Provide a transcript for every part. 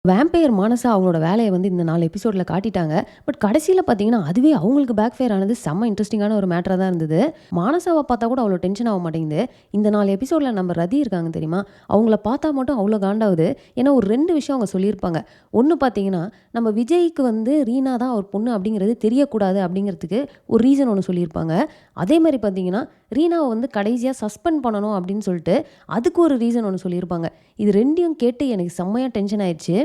Vampire Manasa அவங்களோட வேலைய வந்து இந்த 4 எபிசோட்ல காட்டிட்டாங்க. பட் கடைசியில பார்த்தீங்கன்னா, அதுவே அவங்களுக்கு பேக் ஃபயர் ஆனது செம்ம இன்ட்ரஸ்டிங்கான ஒரு மேட்டரா தான் இருந்தது. மானசாவ பார்த்தா கூட அவ்வளோ டென்ஷன் ஆக மாட்டேங்குது. இந்த 4 எபிசோட்ல நம்ம ரதி இருக்காங்க தெரியுமா? அவங்கள பார்த்தா மட்டும் அவ்வளோ காண்டாவுது. ஏன்னா ஒரு 2 விஷயம் அவங்க சொல்லியிருப்பாங்க. ஒண்ணு பார்த்தீங்கன்னா, நம்ம விஜய்க்கு வந்து ரீனா தான் அவர் பொண்ணு அப்படிங்கிறது தெரியக்கூடாது அப்படிங்கிறதுக்கு ஒரு ரீசன் ஒண்ணு சொல்லியிருப்பாங்க. அதே மாரி பார்த்தீங்கன்னா, ரீனாவ வந்து கடைசியா சஸ்பெண்ட் பண்ணணும் அப்படின்னு சொல்லிட்டு, அதுக்கு ஒரு ரீசன் ஒண்ணு சொல்லியிருப்பாங்க. இது 2யும் கேட்டு எனக்கு செம்மையா டென்ஷன் ஆயிருச்சு.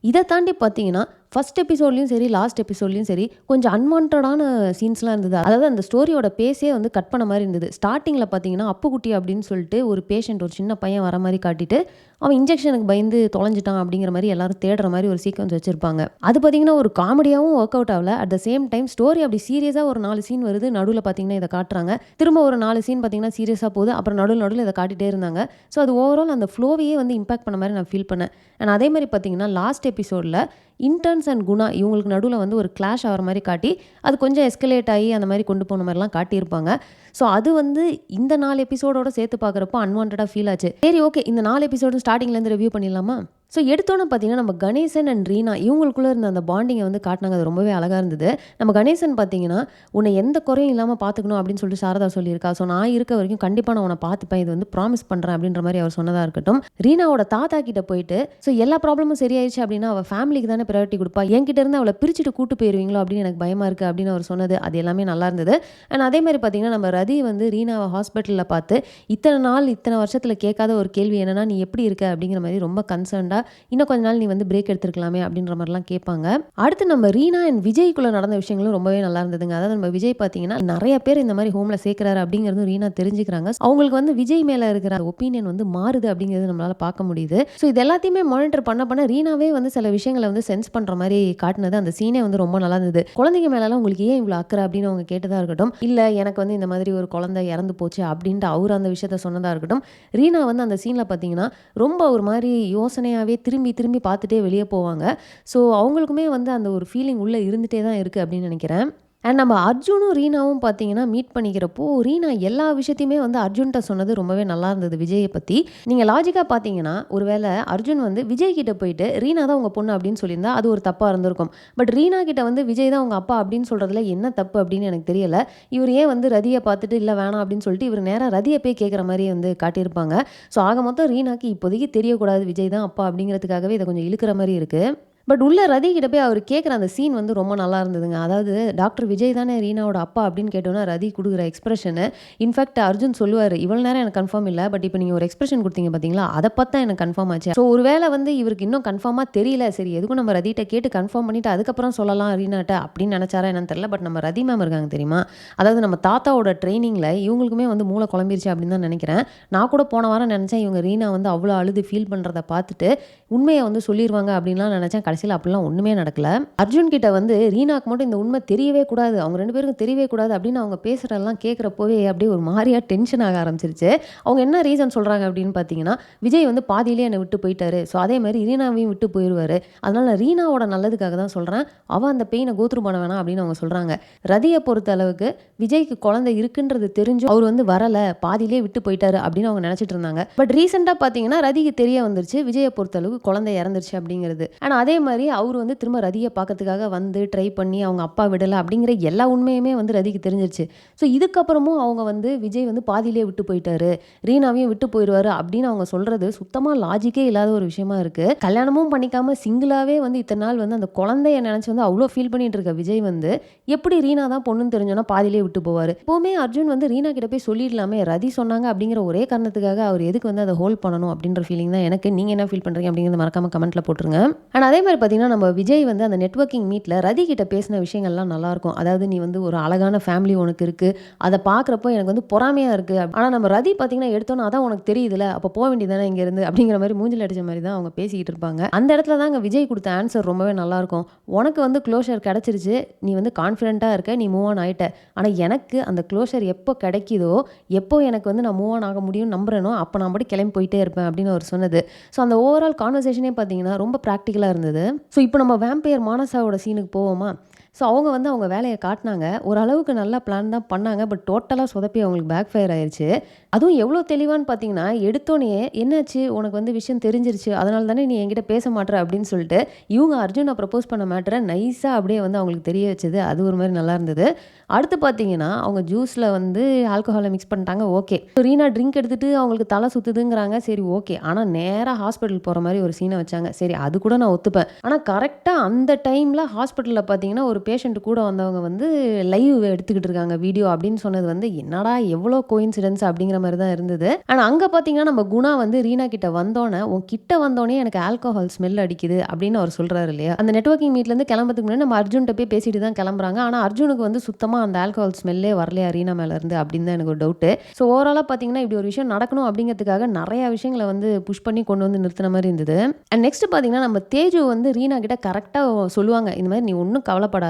இத தாண்டி பார்த்தீங்கன்னா, ஃபர்ஸ்ட் எபிசோட்லயும் சரி, லாஸ்ட் எபிசோட்லயும் சரி, கொஞ்சம் அன்வான்டடான சீன்ஸ்லாம் இருந்தது. அதாவது அந்த ஸ்டோரியோட பேஸே வந்து கட் பண்ண மாரி இருந்தது. ஸ்டார்ட்டிங்ல பார்த்தீங்கன்னா, அப்புக்குட்டி அப்படின்னு சொல்லிட்டு ஒரு பேஷண்ட் ஒரு சின்ன பையன் வர மாரி காட்டிட்டு, அவன் இன்ஜெக்ஷனுக்கு பயந்து தொலைஞ்சுட்டான் அப்படிங்கிற மாரி எல்லாரும் தேடுற மாரி ஒரு சீக்வென்ஸ் வச்சிருப்பாங்க. அது பார்த்தீங்கன்னா, ஒரு காமெடியாவும் ஒர்க் அவுட் ஆகல. At the same time story அப்படி சீரியஸா ஒரு 4 சீன் வருது. நடுவுல பார்த்தீங்கன்னா, இத காட்டுறாங்க. திரும்ப ஒரு 4 சீன் பார்த்தீங்கன்னா, சீரியஸா போகுது. அப்புறம் நடுவுல இத காட்டிட்டே இருந்தாங்க. ஸோ அது ஓவரால் அந்த ஃப்ளோவையே வந்து இம்பாக்ட் பண்ண மாரி நான் ஃபீல் பண்ணேன். அண்ட் அதே மாரி பார்த்தீங்கன்னா, லாஸ்ட் எபிசோட்ல இன்டர்ன்ஸ் அண்ட் குணா இவங்களுக்கு நடுவுல வந்து ஒரு கிளாஷ் ஆகிற மாரி காட்டி, அது கொஞ்சம் எஸ்கலேட் ஆகி அந்த மாரி கொண்டு போன மாரிலாம் காட்டியிருப்பாங்க. ஸோ அது வந்து இந்த 4 எபிசோடோட சேர்த்து பார்க்குறப்போ அன்வான்டடா ஃபீல் ஆச்சு. சரி ஓகே, இந்த 4 எபிசோடும் ஸ்டார்ட்டிங்லேருந்து ரிவ்யூ பண்ணிடலாமா? ஸோ எடுத்தோன்னே பார்த்தீங்கன்னா, நம்ம கணேசன் அண்ட் ரீனா இவங்களுக்குள்ள இருந்த அந்த பாண்டிங்கை வந்து காட்டினாங்க. அது ரொம்பவே அழகா இருந்தது. நம்ம கணேசன் பார்த்தீங்கன்னா, "உன்னை எந்த குறையும் இல்லாம பார்த்துக்கணும்" அப்படின்னு சொல்லிட்டு சாரதா சொல்லியிருக்கா. ஸோ நான் இருக்க வரைக்கும் கண்டிப்பா நான் உன்னை பார்த்துப்பேன். இது வந்து ப்ராமிஸ் பண்றேன் அப்படின்ற மாரி அவர் சொன்னதா இருக்கட்டும். ரீனாவோட தாத்தா கிட்ட போயிட்டு, "ஸோ எல்லா ப்ராப்ளமும் சரியாயிருச்சு அப்படின்னா, அவ ஃபேமிலிக்கு தானே பிரையாரிட்டி குடுப்பா. என்கிட்ட இருந்து அவள பிரிச்சுட்டு கூட்டு போயிருவீங்களோ அப்படின்னு எனக்கு பயமா இருக்கு" அப்படின்னு அவர் சொன்னது. அது எல்லாமே நல்லா இருந்தது. அண்ட் அதே மாரி பார்த்தீங்கன்னா, நம்ம ரதி வந்து ரீனாவ ஹாஸ்பிட்டல்ல பார்த்து, இத்தன நாள், இத்தன வருஷத்துல கேட்காத ஒரு கேள்வி என்னன்னா, "நீ எப்படி இருக்க?" அப்படிங்கிற மாரி ரொம்ப கன்சர்ன்டா, இன்னும் கொஞ்ச நாள் நீ வந்து பிரேக் எடுத்துருக்கலாமே அப்படின்ற மாதிரிலாம் கேட்பாங்க. அடுத்து நம்ம ரீனா அண்ட் விஜய்க்குள்ள நடந்த விஷயங்களும் ரொம்பவே நல்லா இருந்ததுங்க. அதாவது நம்ம விஜய் பார்த்தீங்கன்னா, நெறைய பேர் இந்த மாரி ஹோம்ல சேர்க்கிறாரு அப்படிங்கிறதும் ரீனா தெரிஞ்சுக்கிறாங்க. அவங்களுக்கு வந்து விஜய் மேல இருக்கிற ஒப்பீனியன் வந்து மாறுது அப்படிங்கிறது நம்மளால பார்க்க முடியுது. ஸோ இது எல்லாத்தையுமே மானிட்டர் பண்ண ரீனாவே வந்து சில விஷயங்கள வந்து சென்ஸ் பண்ற மாரி காட்டுனது அந்த சீனே வந்து ரொம்ப நல்லா இருந்தது. குழந்தைங்க மேலலாம் உங்களுக்கு ஏன் இவ்வளோ அக்கறை அப்படின்னு அவங்க கேட்டதா இருக்கட்டும், இல்ல எனக்கு வந்து இந்த மாதிரி ஒரு குழந்தை இறந்து போச்சு அப்படின்ட்டு அவரு அந்த விஷயத்த சொன்னதா இருக்கட்டும், ரீனா வந்து அந்த சீன்ல பார்த்தீங்கன்னா, ரொம்ப ஒரு மாரி யோசனையாவே திரும்பி திரும்பி பார்த்துட்டே வெளிய போவாங்க. ஸோ அவங்களுக்குமே வந்து அந்த ஒரு ஃபீலிங் உள்ள இருந்துட்டே தான் இருக்கு அப்படின்னு நினைக்கிறேன். அண்ட் நம்ம அர்ஜுனும் ரீனாவும் பார்த்தீங்கன்னா மீட் பண்ணிக்கிறப்போ, ரீனா எல்லா விஷயத்தையுமே வந்து அர்ஜுன்ட்ட சொன்னது ரொம்பவே நல்லா இருந்தது விஜய பத்தி. நீங்க லாஜிக்கா பார்த்தீங்கன்னா, ஒருவேள அர்ஜுன் வந்து விஜய் கிட்ட போயிட்டு, "ரீனா தான் உங்க பொண்ணு" அப்படின்னு சொல்லியிருந்தா, அது ஒரு தப்பா இருந்திருக்கும். பட் ரீனா கிட்ட வந்து விஜய் தான் உங்க அப்பா அப்படின்னு சொல்றதுல என்ன தப்பு அப்படின்னு எனக்கு தெரியல. இவரு ஏன் வந்து ரதிய பார்த்துட்டு, "இல்ல வேணாம்" அப்படின்னு சொல்லிட்டு இவரு நேரா ரதிய போய் கேட்கிற மாரியே வந்து காட்டியிருப்பாங்க. ஸோ ஆக மொத்தம் ரீனாக்கு இப்போதைக்கு தெரியக்கூடாது விஜய் தான் அப்பா அப்படிங்கிறதுக்காகவே இத கொஞ்சம் இழுக்கிற மாரி இருக்கு. பட் உள்ள ரதி கிட்ட போய் அவரு கேட்குற அந்த சீன் வந்து ரொம்ப நல்லா இருந்ததுங்க. அதாவது டாக்டர் விஜய் தானே ரீனாவோட அப்பா அப்படின்னு கேட்டோனே ரதி குடுக்குற எக்ஸ்பிரஷனு, இன்ஃபாக்ட் அர்ஜுன் சொல்லுவாரு, "இவ்வளோ நேரம் எனக்கு கன்ஃபார்ம் இல்ல. பட் இப்ப நீங்க ஒரு எக்ஸ்பிரஷன் குடுத்தீங்க பார்த்தீங்களா? அத பார்த்து தான் எனக்கு கன்ஃபார்ம் ஆச்சு." ஸோ ஒரு வேள வந்து இவருக்கு இன்னும் கன்ஃபார்மா தெரியல. சரி எதுக்கும் நம்ம ரதிட்ட கேட்டு கன்ஃபார்ம் பண்ணிட்டு அதுக்கப்புறம் சொல்லலாம் ரீனாட்ட அப்படின்னு நெனச்சாரா என்னன்னு தெரியல. பட் நம்ம ரதி மேம் இருக்காங்க தெரியுமா? அதாவது நம்ம தாத்தாவோட ட்ரெய்னிங்ல இவங்களுக்குமே வந்து மூளை குழம்பிருச்சு அப்படின்னு தான் நெனைக்கிறேன். நான் கூட போன வாரம் நெனச்சேன், இவங்க ரீனா வந்து அவ்வளோ அழுது ஃபீல் பண்றத பார்த்துட்டு, உண்மைய வந்து சொல்லிருவாங்க அப்படின்லாம் நெனச்சேன். கடைசியில அப்படிலாம் ஒண்ணுமே நடக்கல. அர்ஜுன் கிட்ட வந்து ரீனாக்கு மட்டும் இந்த உண்மை தெரியவே கூடாது. அவங்க 2 பேருக்கும் தெரியவே கூடாது அப்படின்னு அவங்க பேசுறதெல்லாம் கேட்கிறப்போவே அப்படியே ஒரு மாரியா டென்ஷன் ஆக ஆரம்பிச்சிருச்சு. அவங்க என்ன ரீசன் சொல்றாங்க அப்படின்னு பார்த்தீங்கன்னா, விஜய் வந்து பாதியிலேயே என்ன விட்டு போயிட்டாரு. ஸோ அதே மாரி ரீனாவையும் விட்டு போயிருவாரு. அதனால ரீனாவோட நல்லதுக்காக தான் சொல்றேன். அவ அந்த பெயின கோ த்ரூ பண்ண வேணாம் அப்படின்னு அவங்க சொல்றாங்க. ரதிய பொறுத்த அளவுக்கு விஜய்க்கு குழந்தை இருக்குன்றது தெரிஞ்சும் அவர் வந்து வரல. பாதியிலேயே விட்டு போயிட்டாரு அப்படின்னு அவங்க நெனச்சிட்டு இருந்தாங்க. பட் ரீசென்ட்டா பார்த்தீங்கன்னா, ரதிக்கு தெரிய வந்துருச்சு. விஜய பொறுத்த அளவுக்கு குழந்தை இறந்துருச்சு அப்படிங்கிறது. ஆனா அதே மாரி அவரு வந்து திரும்ப ரதிய பார்க்கறதுக்காக வந்து ட்ரை பண்ணி அவங்க அப்பா விடல அப்படிங்கிற எல்லா உண்மையுமே வந்து ரதிக்கு தெரிஞ்சிருச்சு. ஸோ இதுக்கப்புறமும் அவங்க வந்து விஜய் வந்து பாதியிலேயே விட்டு போயிட்டாரு. ரீனாவையும் விட்டு போயிருவாரு அப்படின்னு அவங்க சொல்றது சுத்தமா லாஜிக்கே இல்லாத ஒரு விஷயமா இருக்கு. கல்யாணமும் பண்ணிக்காம சிங்கிளாவே வந்து இத்தன நாள் வந்து அந்த குழந்தைய நினைச்சு வந்து அவ்ளோ ஃபீல் பண்ணிட்டு இருக்க விஜய் வந்து எப்படி ரீனா தான் பொண்ணுன்னு தெரிஞ்சோன்னா பாதியிலேயே விட்டு போவாரு. எப்பவுமே அர்ஜுன் வந்து ரீனா கிட்ட போய் சொல்லிடலாமே. ரதி சொன்னாங்க அப்படிங்கிற ஒரே காரணத்துக்காக அவர் எதுக்கு வந்து அதை ஹோல்ட் பண்ணணும் அப்படின்ற ஃபீலிங் தான் எனக்கு. நீங்க என்ன ஃபீல் பண்றீங்க அப்படிங்கிறத மறக்காம கமெண்ட்ல போட்டுருங்க. அண்ட் அதே மாதிரி பார்த்தீங்கன்னா, நம்ம விஜய் வந்து அந்த நெட்வொர்க்கிங் மீட்ல ரதி கிட்ட பேசின விஷயங்கள்லாம் நல்லாயிருக்கும். அதாவது நீ வந்து ஒரு அழகான ஃபேமிலி உனக்கு இருக்கு. அத பார்க்குறப்போ எனக்கு வந்து பொறாமையா இருக்கு. ஆனா நம்ம ரதி பார்த்தீங்கன்னா எடுத்தோனே அதான் உனக்கு தெரியுதுல. அப்போ போ வேண்டியது தானே இங்கேருந்து அப்படிங்கிற மாரி மூஞ்சில அடிச்ச மாரி தான் அவங்க பேசிக்கிட்டு இருப்பாங்க. அந்த இடத்துல தாங்க விஜய் குடுத்த ஆன்சர் ரொம்பவே நல்லாயிருக்கும். உனக்கு வந்து க்ளோஷர் கிடைச்சிருச்சு. நீ வந்து கான்ஃபிடென்ட்டா இருக்க. நீ மூவ் ஆன் ஆயிட்ட. ஆனா எனக்கு அந்த க்ளோஷர் எப்போ கிடைக்குதோ, எப்போ எனக்கு வந்து நான் மூவ் ஆன் ஆக முடியும்னு நம்புறேனோ, அப்போ நான் பாட்டுக்கு கிளம்பி போயிட்டே இருப்பேன் அப்படின்னு அவர் சொன்னது. ஸோ அந்த ஓவரால் கான்வர்சேஷனே பார்த்தீங்கன்னா ரொம்ப ப்ராக்டிகலா இருந்தது. ஸோ இப்போ நம்ம வேம்பயர் மானசாவோட சீனுக்கு போவோமா? ஸோ அவங்க வந்து அவங்க வேலையை காட்டினாங்க. ஓரளவுக்கு நல்லா பிளான் தான் பண்ணாங்க. பட் டோட்டலாக சொதப்பி அவங்களுக்கு பேக் ஃபயர் ஆயிருச்சு. அதுவும் எவ்வளோ தெளிவான்னு பார்த்தீங்கன்னா, எடுத்தோனே "என்னாச்சு? உனக்கு வந்து விஷயம் தெரிஞ்சிருச்சு. அதனால தானே நீ என்கிட்ட பேச மாட்ற" அப்படின்னு சொல்லிட்டு, இவங்க அர்ஜுன ப்ரப்போஸ் பண்ண மேட்டர நைஸா அப்படியே வந்து அவங்களுக்கு தெரிய வச்சது. அது ஒரு மாரி நல்லா இருந்தது. அடுத்து பார்த்தீங்கன்னா, அவங்க ஜூஸ்ல வந்து ஆல்கஹால மிக்ஸ் பண்ணிட்டாங்க. ஓகே. ரீனா ட்ரிங்க் எடுத்துட்டு அவங்களுக்கு தலை சுத்துதுங்கிறாங்க. சரி ஓகே. ஆனா நேரா ஹாஸ்பிட்டல் போற மாரி ஒரு சீன வச்சாங்க. சரி அது கூட நான் ஒத்துப்பேன். ஆனா கரெக்ட்டா அந்த டைம்ல ஹாஸ்பிட்டல்ல பார்த்தீங்கன்னா, ஒரு பேஷண்ட் கூட வந்தவங்க வந்து லைவ் எடுத்துக்கிட்டு இருக்காங்க வீடியோ அப்படின்னு சொன்னது வந்து, என்னடா எவ்வளோ கோயின்சிடென்ஸ் அப்படிங்கிற மாரி தான் இருந்தது. ஆனா அங்க பார்த்தீங்கன்னா, நம்ம குணா வந்து ரீனா கிட்ட வந்தோனே, "உன் கிட்ட வந்தோனே எனக்கு ஆல்கஹால் ஸ்மெல் அடிக்குது" அப்படின்னு அவர் சொல்றாரு இல்லையா? அந்த நெட்வொர்க்கிங் மீட்லேருந்து கிளம்புறதுக்கு முன்னாடி நம்ம அர்ஜுன்ட்ட போய் பேசிட்டு தான் கிளம்புறாங்க. ஆனா அர்ஜுனுக்கு வந்து சுத்தமா அந்த ஆல்கஹால் ஸ்மெல்லே வரலையா ரீனா மேல இருந்து அப்படின்னு தான் எனக்கு ஒரு டவுட்டு. ஸோ ஓவராலா பார்த்தீங்கன்னா, இப்படி ஒரு விஷயம் நடக்கணும் அப்படிங்கிறதுக்காக நெறைய விஷயங்கள வந்து புஷ் பண்ணி கொண்டு வந்து நிறுத்தின மாரி இருந்தது. அண்ட் நெக்ஸ்ட் பார்த்தீங்கன்னா, நம்ம தேஜு வந்து ரீனா கிட்ட கரெக்ட்டா சொல்லுவாங்க. இந்த மாரி "நீ ஒண்ணும் கவலைப்படாத.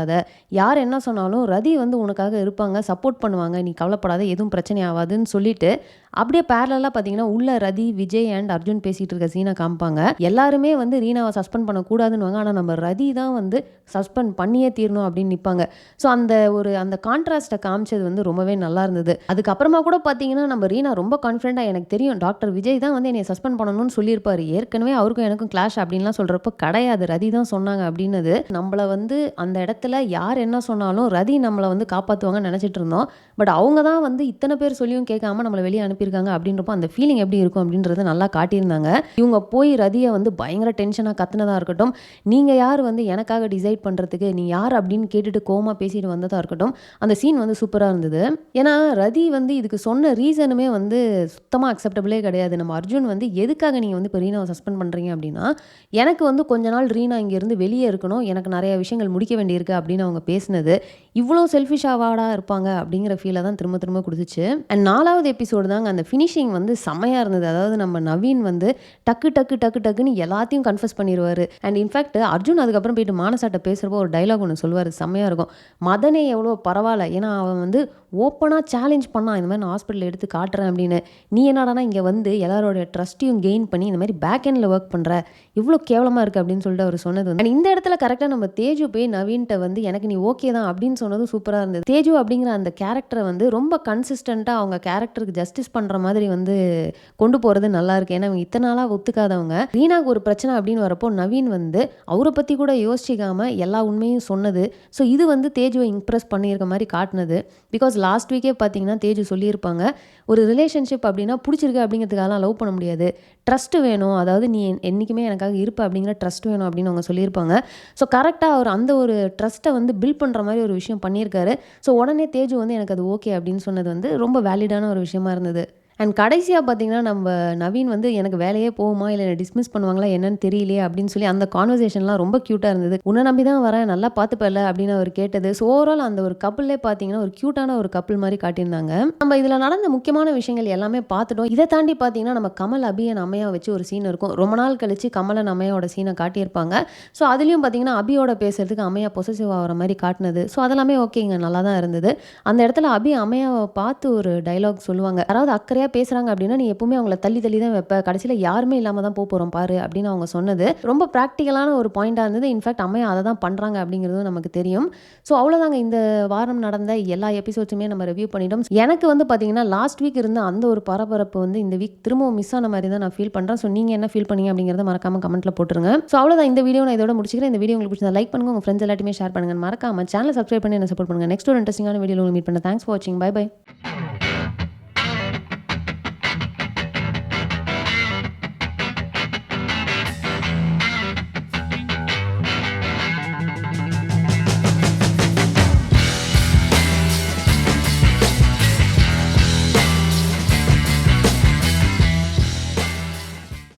யார் என்ன சொன்னாலும் ரதி வந்து உனக்காக இருப்பாங்க, சப்போர்ட் பண்ணுவாங்க. நீ கவலைப்படாத. எதுவும் பிரச்சனை ஆவாதுன்னு" சொல்லிட்டு, அப்படியே பேரலலா பார்த்தீங்கன்னா, உள்ள ரதி, விஜய் அண்ட் அர்ஜுன் பேசிட்டு இருக்க சீன காமிப்பாங்க. எல்லாருமே வந்து ரீனாவ சஸ்பெண்ட் பண்ணக்கூடாதுன்னுவாங்க. ஆனா நம்ம ரதி தான் வந்து சஸ்பெண்ட் பண்ணியே தீரணும் அப்படின்னு நிப்பாங்க. ஸோ அந்த கான்ட்ராஸ்ட்ட காமிச்சது வந்து ரொம்பவே நல்லா இருந்தது. அதுக்கப்புறமா கூட பார்த்தீங்கன்னா, நம்ம ரீனா ரொம்ப கான்ஃபிடென்ட்டா எனக்கு தெரியும் டாக்டர் விஜய் தான் வந்து என்னைய சஸ்பெண்ட் பண்ணணும்னு சொல்லியிருப்பாரு. ஏற்கனவே அவருக்கும் எனக்கும் கிளாஷ் அப்படின்லாம் சொல்றப்போ, கிடையாது ரதி தான் சொன்னாங்க அப்படின்னது. நம்மள வந்து அந்த இடத்துல யார் என்ன சொன்னாலும் ரதி நம்மள வந்து காப்பாத்துவாங்கன்னு நெனச்சிட்டு இருந்தோம். பட் அவங்க தான் வந்து இத்தன பேர் சொல்லியும் கேட்காம நம்மள வெளிய அனுப்பியிருக்காங்க அப்படின்றப்போ, அந்த ஃபீலிங் எப்படி இருக்கும் அப்படின்றத நல்லா காட்டியிருந்தாங்க. இவங்க போய் ரதிய வந்து பயங்கர டென்ஷனா கத்துனதா இருக்கட்டும், நீங்க யார் வந்து எனக்காக டிசைட் பண்றதுக்கு, நீ யார் அப்படின்னு கேட்டுட்டு கோவமா பேசிட்டு வந்ததா இருக்கட்டும், அந்த சீன் வந்து சூப்பரா இருந்தது. ஏன்னா ரதி வந்து இதுக்கு சொன்ன ரீசனுமே வந்து சுத்தமா அக்செப்டபிளே கிடையாது. நம்ம அர்ஜுன் வந்து எதுக்காக நீங்க வந்து இப்ப ரீனாவ சஸ்பெண்ட் பண்றீங்க அப்படின்னா, எனக்கு வந்து கொஞ்ச நாள் ரீனா இங்கேருந்து வெளியே இருக்கணும். எனக்கு நெறைய விஷயங்கள் முடிக்க வேண்டியிருக்கு அப்படின்னு அவங்க பேசினது, இவ்வளோ செல்ஃபிஷாவாடா இருப்பாங்க அப்படிங்கிற ஃபீல தான் திரும்ப திரும்ப குடுத்துச்சு. அண்ட் 4வது எபிசோடு தாங்க அந்த ஃபினிஷிங் வந்து செம்மையா இருந்தது. அதாவது நம்ம நவீன் வந்து டக்கு டக்கு டக்கு டக்குன்னு எல்லாத்தையும் கன்ஃபெஸ் பண்ணிருவாரு. அண்ட் இன்ஃபேக்ட் அர்ஜுன் அதுக்கப்புறம் போயிட்டு மானசாட்ட பேசுறப்போ ஒரு டயலாக் ஒண்ணு சொல்லுவாரு. செம்மையா இருக்கும். மதனே எவ்வளோ பரவால்ல. ஏன்னா அவன் வந்து ஓப்பனா சேலஞ்ச் பண்ணான். இந்த மாரி நான் ஹாஸ்பிட்டல்ல எடுத்து காட்டுறேன் அப்படின்னு. நீ என்னடான்னா இங்க வந்து எல்லாரோட ட்ரஸ்ட்டையும் கெயின் பண்ணி இந்த மாரி பேக் எண்ட்ல வொர்க் பண்ற. இவ்ளோ கேவலமா இருக்கு அப்படின்னு சொல்லிட்டு அவர் சொன்னது வந்து and இந்த இடத்துல கரெக்ட்டா நம்ம தேஜு போய் நவீன்ட்ட வந்து எனக்கு நீ ஓகே தான் அப்படின்னு சொன்னதும் சூப்பரா இருந்தது. தேஜு அப்படிங்கிற அந்த கேரக்டர வந்து ரொம்ப கன்சிஸ்டன்ட்டா அவங்க கேரக்டருக்கு ஜஸ்டிஸ் பண்ற மாதிரி வந்து கொண்டு போறது நல்லா இருக்கு. ஏன்னா இவங்க இத்தன நாளா ஒத்துக்காதவங்க. ரீனாக்கு ஒரு பிரச்சனை அப்படின்னு வரப்போ நவீன் வந்து அவர பத்தி கூட யோசிக்காம எல்லா உண்மையும் சொன்னது. ஸோ இது வந்து தேஜுவ இம்ப்ரெஸ் பண்ணியிருக்க மாரி காட்டுனது. பிகாஸ் லாஸ்ட் வீக்கே பார்த்தீங்கன்னா தேஜு சொல்லியிருப்பாங்க. ஒரு ரிலேஷன்ஷிப் அப்படின்னா புடிச்சிருக்கு அப்படிங்கிறதுக்காகலாம் லவ் பண்ண முடியாது. ட்ரஸ்ட் வேணும். அதாவது நீ என்னைக்குமே எனக்காக இருப்ப அப்படிங்கிற ட்ரஸ்ட் வேணும் அப்படின்னு அவங்க சொல்லியிருப்பாங்க. ஸோ கரெக்ட்டா அவர் அந்த ஒரு ட்ரஸ்ட்ட வந்து பில்ட் பண்ற மாரி ஒரு விஷயம் பண்ணியிருக்காரு. ஸோ உடனே தேஜு வந்து எனக்கு அது ஓகே அப்படின்னு சொன்னது வந்து ரொம்ப வேலிடான ஒரு விஷயமா இருந்தது. அண்ட் கடைசியா பார்த்தீங்கன்னா, நம்ப நவீன் வந்து எனக்கு வேலையே போகுமா? இல்ல என்ன டிஸ்மிஸ் பண்ணுவாங்களா என்னன்னு தெரியலையே! அப்படின்னு சொல்லி அந்த கான்வர்சேஷன்லாம் ரொம்ப கியூட்டா இருந்தது. உன்ன நம்பி தான் வரேன். நல்லா பார்த்துப்பல்ல அப்படின்னு அவர் கேட்டது. ஸோ ஓவரால் அந்த ஒரு கப்புல்லே பார்த்தீங்கன்னா, ஒரு கியூட்டான ஒரு கப்புல் மாரி காட்டியிருந்தாங்க. நம்ம இதுல நடந்த முக்கியமான விஷயங்கள் எல்லாமே பார்த்துட்டோம். இத தாண்டி பார்த்தீங்கன்னா, நம்ம கமல், அபி அண்ட் அம்மையா வச்சு ஒரு சீன் இருக்கும். ரொம்ப நாள் கழிச்சு கமல் அண்ட் அம்மையாவோட சீன காட்டியிருப்பாங்க. ஸோ அதுலயும் பார்த்தீங்கன்னா, அபியோட பேசுறதுக்கு அம்மையா பொசசிவ் ஆகுற மாரி காட்டுனது. ஸோ அதெல்லாமே ஓகேங்க. நல்லா தான் இருந்தது. அந்த இடத்துல அபி அம்மையாவ பார்த்து ஒரு டயலாக் சொல்லுவாங்க. யாராவது அக்கறையா பேசுறாங்க அப்படின்னா, "நீ எப்பவுமே அவங்கள தள்ளி தள்ளி தான் வைப்ப. கடைசியில யாருமே இல்லாம தான் போறோம் பாரு" அப்படின்னு அவங்க சொன்னது. ரொம்ப பிராக்டிகலான ஒரு பாயிண்டா இருந்தது. இன்ஃபாக்ட் அம்மையா அத தான் பண்றாங்க அப்படிங்கிறதும் நமக்கு தெரியும். ஸோ அவ்வளோதாங்க இந்த வாரம் நடந்த எல்லா எபிசோட்ஸுமே நம்ம ரிவ்யூ பண்ணிட்டோம். எனக்கு வந்து பார்த்தீங்கன்னா, லாஸ்ட் வீக் இருந்த அந்த ஒரு பரபரப்பு வந்து இந்த வீக் திரும்பவும் மிஸ் ஆன மாரி தான் நான் ஃபீல் பண்றேன். ஸோ நீங்க என்ன ஃபீல் பண்ணீங்க அப்படிங்கிறத மறக்காம கமெண்ட்ல போட்டுருங்க. ஸோ அவ்வளோதான் இந்த வீடியோ நான் இதோட முடிச்சுக்கிறேன். இந்த வீடியோ உங்களுக்கு பிடிச்சிருந்தா லைக் பண்ணுங்க. உங்க ஃப்ரெண்ட்ஸ் எல்லாத்தையுமே ஷேர் பண்ணுங்க. மறக்காம சேனலை சப்ஸ்கிரைப் பண்ணி என்ன சப்போர்ட் பண்ணுங்க. நெக்ஸ்ட் ஒரு இன்ட்ரெஸ்டிங்கான வீடியோல உங்களை மீட் பண்றேன். தேங்க்ஸ் ஃபார் வாட்சிங். Bye by.